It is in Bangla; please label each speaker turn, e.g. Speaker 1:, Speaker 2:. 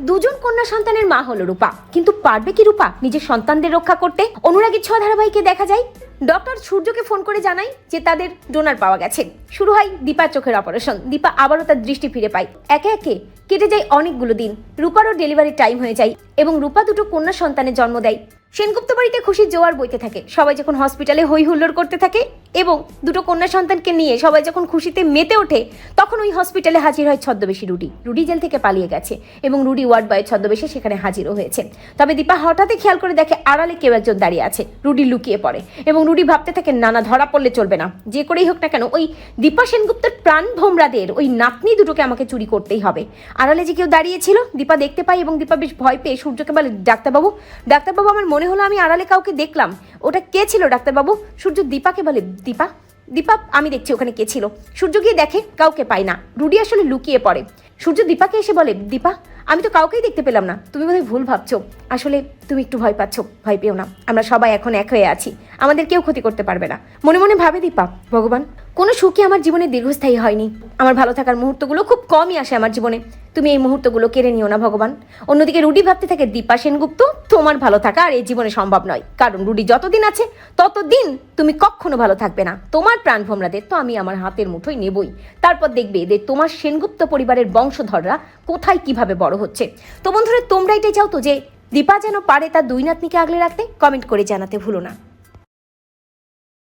Speaker 1: দুজন কন্যা সন্তানের মা হলো রূপা, কিন্তু পারবে কি রূপা নিজের সন্তানদের রক্ষা করতে? অনুরাগীর ছোঁয়া ধারাবাহিকে দেখা যায় ডক্টর সূর্যকে ফোন করে জানায় যে তাদের ডোনার পাওয়া গেছে। শুরু হয় দীপার চোখের অপারেশন। দীপা আবারও তার দৃষ্টি ফিরে পায়। একে একে কেটে যায় অনেকগুলো দিন। রূপারও ডেলিভারি টাইম হয়ে যায় এবং রূপা দুটো কন্যা সন্তানের জন্ম দেয়। সেনগুপ্ত বাড়িতে খুশির জোয়ার বইতে থাকে। সবাই যখন হসপিটালে হই হুল্লোড় করতে থাকে এবং দুটো কন্যা সন্তানকে নিয়ে সবাই যখন খুশিতে মেতে ওঠে, তখন ওই হসপিটালে হাজির হয় ছদ্মবেশী রুডি। রুডি জেল থেকে পালিয়ে গেছে এবং রুডি ওয়ার্ড বয়ের ছদ্মবেশে সেখানে হাজিরও হয়েছে। তবে দীপা হঠাৎই খেয়াল করে দেখে আড়ালে কেউ একজন দাঁড়িয়ে আছে। রুডি লুকিয়ে পড়ে এবং রুডি ভাবতে থাকে নানা ধরা পড়লে চলবে না, যে করেই হোক না কেন ওই দীপা সেনগুপ্তের প্রাণ ভোমরাদের ওই নাতনি দুটোকে আমাকে চুরি করতেই হবে। আড়ালে যে কেউ দাঁড়িয়েছিল দীপা দেখতে পায় এবং দীপা বেশ ভয় পেয়ে সূর্যকে বলে, ডাক্তারবাবু ডাক্তারবাবু, আমার মনে হলো আমি আড়ালে কাউকে দেখলাম, ওটা কে ছিল ডাক্তারবাবু? সূর্য দীপাকে বলে, দীপা দীপা আমি দেখছি ওখানে কে ছিল। সূর্য গিয়ে দেখে কাউকে পায় না। রুডি আসলে লুকিয়ে পড়ে। সূর্য দীপাকে এসে বলে, দীপা আমি তো কাউকেই দেখতে পেলাম না, তুমি বোধহয় ভুল ভাবছো, আসলে তুমি একটু ভয় পাচ্ছ। ভয় পেও না, আমরা সবাই এখন এক হয়ে আছি, আমাদের কেউ ক্ষতি করতে পারবে না। মনে মনে ভাবে দীপা, ভগবান কোনো সুখী আমার জীবনে দীর্ঘস্থায়ী হয়নি, আমার ভালো থাকার মুহূর্তগুলো খুব কমই আসে আমার জীবনে, তুমি এই মুহূর্তগুলো কেড়ে নিও না ভগবান। অন্যদিকে রুডি ভাবতে থাকে, দীপা সেনগুপ্ত তোমার ভালো থাকা আর এই জীবনে সম্ভব নয়, কারণ রুডি যতদিন আছে ততদিন তুমি কখনো ভালো থাকবে না। তোমার প্রাণ ভোমরাদের তো আমি আমার হাতের মুঠোয় নেবই, তারপর দেখবে এদের তোমার সেনগুপ্ত পরিবারের বংশধররা কোথায় কিভাবে বড় হচ্ছে। তো বন্ধুরা, তোমরা এটাই চাও তো যে দীপা যেন পারে তার দুই নাতনিকে আগলে রাখতে? কমেন্ট করে জানাতে ভুলো না।